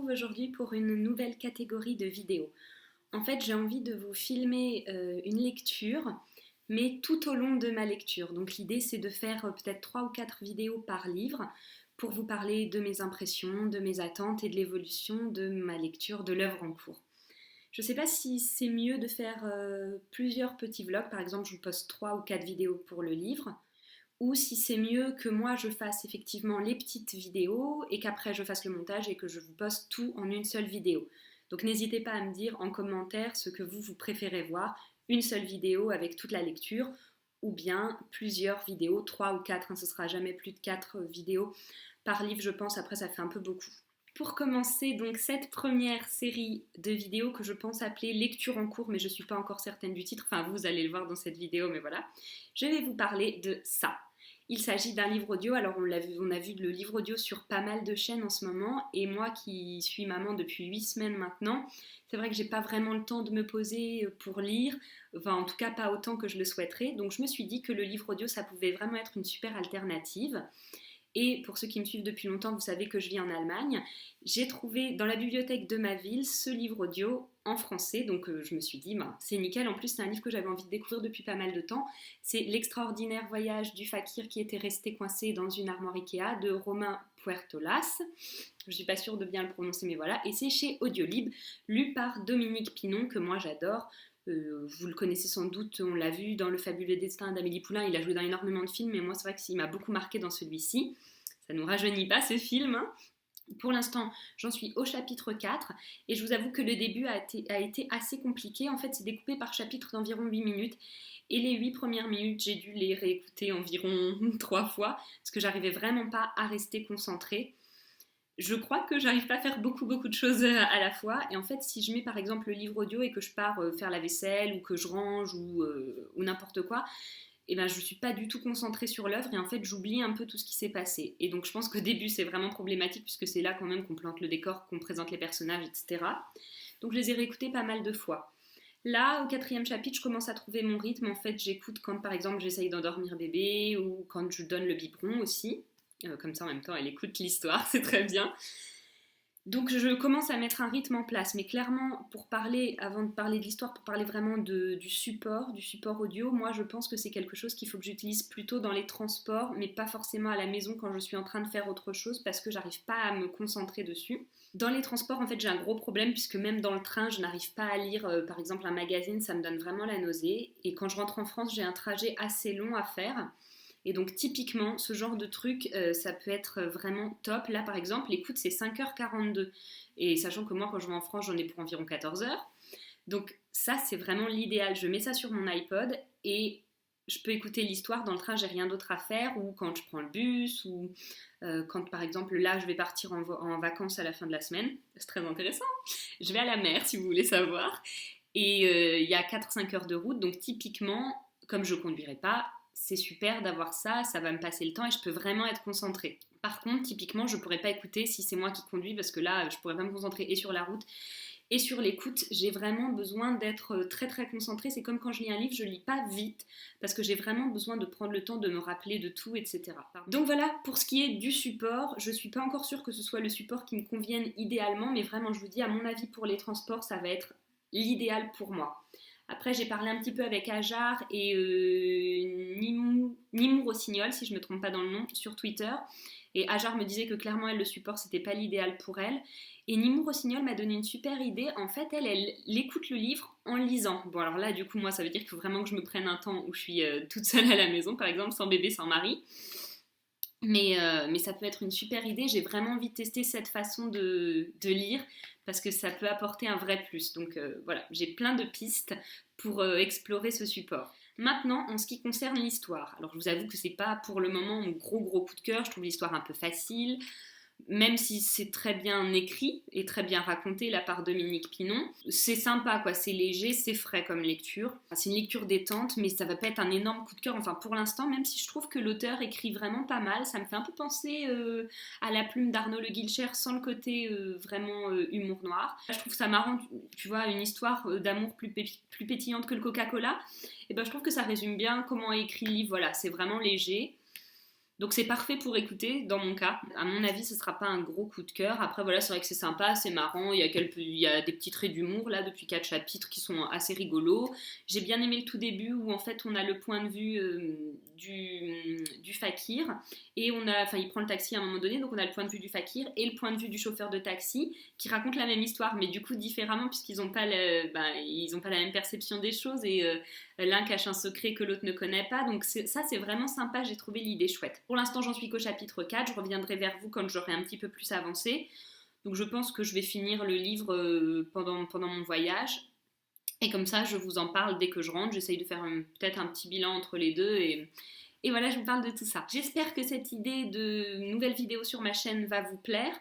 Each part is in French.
retrouve aujourd'hui pour une nouvelle catégorie de vidéos. En fait, j'ai envie de vous filmer une lecture, mais tout au long de ma lecture. Donc l'idée, c'est de faire peut-être 3 ou 4 vidéos par livre pour vous parler de mes impressions, de mes attentes et de l'évolution de ma lecture de l'œuvre en cours. Je ne sais pas si c'est mieux de faire plusieurs petits vlogs, par exemple je vous poste 3 ou 4 vidéos pour le livre, ou si c'est mieux que moi je fasse effectivement les petites vidéos et qu'après je fasse le montage et que je vous poste tout en une seule vidéo. Donc n'hésitez pas à me dire en commentaire ce que vous préférez voir, une seule vidéo avec toute la lecture ou bien plusieurs vidéos, 3 ou 4, hein, ce ne sera jamais plus de 4 vidéos par livre je pense, après ça fait un peu beaucoup. Pour commencer donc cette première série de vidéos que je pense appeler lecture en cours, mais je ne suis pas encore certaine du titre, enfin vous allez le voir dans cette vidéo, mais voilà, je vais vous parler de ça. Il s'agit d'un livre audio, alors on a vu le livre audio sur pas mal de chaînes en ce moment, et moi qui suis maman depuis 8 semaines maintenant, c'est vrai que j'ai pas vraiment le temps de me poser pour lire, enfin en tout cas pas autant que je le souhaiterais, donc je me suis dit que le livre audio ça pouvait vraiment être une super alternative. Et pour ceux qui me suivent depuis longtemps, vous savez que je vis en Allemagne. J'ai trouvé dans la bibliothèque de ma ville ce livre audio en français, donc je me suis dit, c'est nickel. En plus, c'est un livre que j'avais envie de découvrir depuis pas mal de temps. C'est L'extraordinaire voyage du fakir qui était resté coincé dans une armoire Ikea de Romain Puertolas. Je ne suis pas sûre de bien le prononcer, mais voilà. Et c'est chez Audiolib, lu par Dominique Pinon, que moi j'adore. Vous le connaissez sans doute, on l'a vu dans Le fabuleux destin d'Amélie Poulain, il a joué dans énormément de films, mais moi c'est vrai qu'il m'a beaucoup marqué dans celui-ci. Ça ne nous rajeunit pas ce film, hein. Pour l'instant, j'en suis au chapitre 4 et je vous avoue que le début a été assez compliqué. En fait, c'est découpé par chapitre d'environ 8 minutes et les 8 premières minutes, j'ai dû les réécouter environ 3 fois parce que j'arrivais vraiment pas à rester concentrée. Je crois que j'arrive pas à faire beaucoup de choses à la fois et en fait si je mets par exemple le livre audio et que je pars faire la vaisselle ou que je range ou n'importe quoi, et ben je suis pas du tout concentrée sur l'œuvre et en fait j'oublie un peu tout ce qui s'est passé et donc je pense qu'au début c'est vraiment problématique puisque c'est là quand même qu'on plante le décor, qu'on présente les personnages, etc. Donc je les ai réécoutés pas mal de fois. Là, au 4e chapitre, je commence à trouver mon rythme. En fait, j'écoute quand, par exemple, j'essaye d'endormir bébé ou quand je donne le biberon aussi. Comme ça, en même temps, elle écoute l'histoire, c'est très bien. Donc, je commence à mettre un rythme en place. Mais clairement, pour parler, avant de parler de l'histoire, pour parler vraiment du support audio, moi, je pense que c'est quelque chose qu'il faut que j'utilise plutôt dans les transports, mais pas forcément à la maison quand je suis en train de faire autre chose parce que j'arrive pas à me concentrer dessus. Dans les transports, en fait, j'ai un gros problème puisque même dans le train, je n'arrive pas à lire, par exemple, un magazine, ça me donne vraiment la nausée. Et quand je rentre en France, j'ai un trajet assez long à faire. Et donc, typiquement, ce genre de truc, ça peut être vraiment top. Là, par exemple, l'écoute, c'est 5h42. Et sachant que moi, quand je vais en France, j'en ai pour environ 14 heures. Donc, ça, c'est vraiment l'idéal. Je mets ça sur mon iPod et je peux écouter l'histoire dans le train, j'ai rien d'autre à faire, ou quand je prends le bus, ou quand par exemple là je vais partir en vacances à la fin de la semaine, c'est très intéressant, je vais à la mer si vous voulez savoir, et il y a 4-5 heures de route, donc typiquement, comme je ne conduirai pas, c'est super d'avoir ça, ça va me passer le temps et je peux vraiment être concentrée. Par contre, typiquement, je ne pourrais pas écouter si c'est moi qui conduis, parce que là, je ne pourrais pas me concentrer et sur la route, et sur l'écoute, j'ai vraiment besoin d'être très très concentrée. C'est comme quand je lis un livre, je lis pas vite parce que j'ai vraiment besoin de prendre le temps de me rappeler de tout, etc. Donc voilà, pour ce qui est du support, je suis pas encore sûre que ce soit le support qui me convienne idéalement, mais vraiment je vous dis, à mon avis pour les transports, ça va être l'idéal pour moi. Après, j'ai parlé un petit peu avec Ajar et Nimou Rossignol, si je ne me trompe pas dans le nom, sur Twitter. Et Ajar me disait que clairement, elle, le support, c'était pas l'idéal pour elle. Et Nimou Rossignol m'a donné une super idée. En fait, elle écoute le livre en lisant. Bon, alors là, du coup, moi, ça veut dire qu'il faut vraiment que je me prenne un temps où je suis toute seule à la maison, par exemple, sans bébé, sans mari. Mais ça peut être une super idée. J'ai vraiment envie de tester cette façon de lire parce que ça peut apporter un vrai plus. Donc voilà, j'ai plein de pistes pour explorer ce support. Maintenant, en ce qui concerne l'histoire, alors je vous avoue que c'est pas pour le moment mon gros coup de cœur. Je trouve l'histoire un peu facile. Même si c'est très bien écrit et très bien raconté là par Dominique Pinon, c'est sympa quoi, c'est léger, c'est frais comme lecture. C'est une lecture détente, mais ça va pas être un énorme coup de cœur, enfin pour l'instant, même si je trouve que l'auteur écrit vraiment pas mal, ça me fait un peu penser à La plume d'Arnaud Le Guilcher sans le côté vraiment humour noir. Je trouve ça marrant, tu vois, une histoire d'amour plus pétillante que le Coca-Cola, et ben je trouve que ça résume bien comment est écrit le livre, voilà, c'est vraiment léger. Donc c'est parfait pour écouter, dans mon cas. À mon avis, ce sera pas un gros coup de cœur. Après, voilà, c'est vrai que c'est sympa, c'est marrant. Il y a des petits traits d'humour là depuis 4 chapitres qui sont assez rigolos. J'ai bien aimé le tout début où en fait on a le point de vue du fakir et enfin il prend le taxi à un moment donné, donc on a le point de vue du fakir et le point de vue du chauffeur de taxi qui racontent la même histoire, mais du coup différemment puisqu'ils n'ont pas, ils ont pas la même perception des choses et l'un cache un secret que l'autre ne connaît pas. Donc ça, c'est vraiment sympa, j'ai trouvé l'idée chouette. Pour l'instant, j'en suis qu'au chapitre 4, je reviendrai vers vous quand j'aurai un petit peu plus avancé. Donc je pense que je vais finir le livre pendant mon voyage. Et comme ça, je vous en parle dès que je rentre. J'essaye de faire peut-être un petit bilan entre les deux et voilà, je vous parle de tout ça. J'espère que cette idée de nouvelle vidéo sur ma chaîne va vous plaire.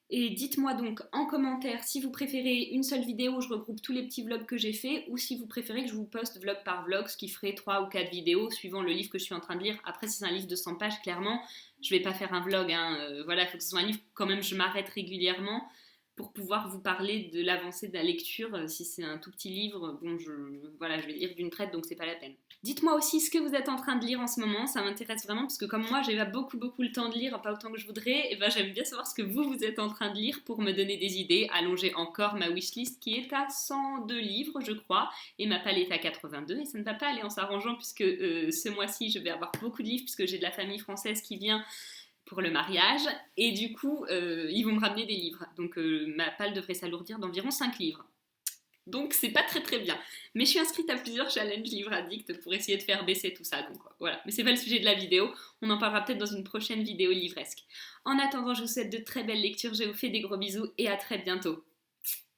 Et dites-moi donc en commentaire si vous préférez une seule vidéo où je regroupe tous les petits vlogs que j'ai fait ou si vous préférez que je vous poste vlog par vlog, ce qui ferait 3 ou 4 vidéos suivant le livre que je suis en train de lire. Après, si c'est un livre de 100 pages, clairement, je vais pas faire un vlog. Voilà, il faut que ce soit un livre quand même, je m'arrête régulièrement pour pouvoir vous parler de l'avancée de la lecture. Si c'est un tout petit livre, bon, voilà, je vais lire d'une traite, donc c'est pas la peine. Dites-moi aussi ce que vous êtes en train de lire en ce moment, ça m'intéresse vraiment parce que comme moi j'ai pas beaucoup le temps de lire, pas autant que je voudrais, et ben j'aime bien savoir ce que vous êtes en train de lire pour me donner des idées, allonger encore ma wishlist qui est à 102 livres je crois, et ma palette à 82, et ça ne va pas aller en s'arrangeant puisque ce mois-ci je vais avoir beaucoup de livres puisque j'ai de la famille française qui vient pour le mariage, et du coup ils vont me ramener des livres, donc ma palle devrait s'alourdir d'environ 5 livres. Donc c'est pas très bien. Mais je suis inscrite à plusieurs challenges Livre Addict pour essayer de faire baisser tout ça. Donc voilà. Mais c'est pas le sujet de la vidéo. On en parlera peut-être dans une prochaine vidéo livresque. En attendant, je vous souhaite de très belles lectures. Je vous fais des gros bisous et à très bientôt.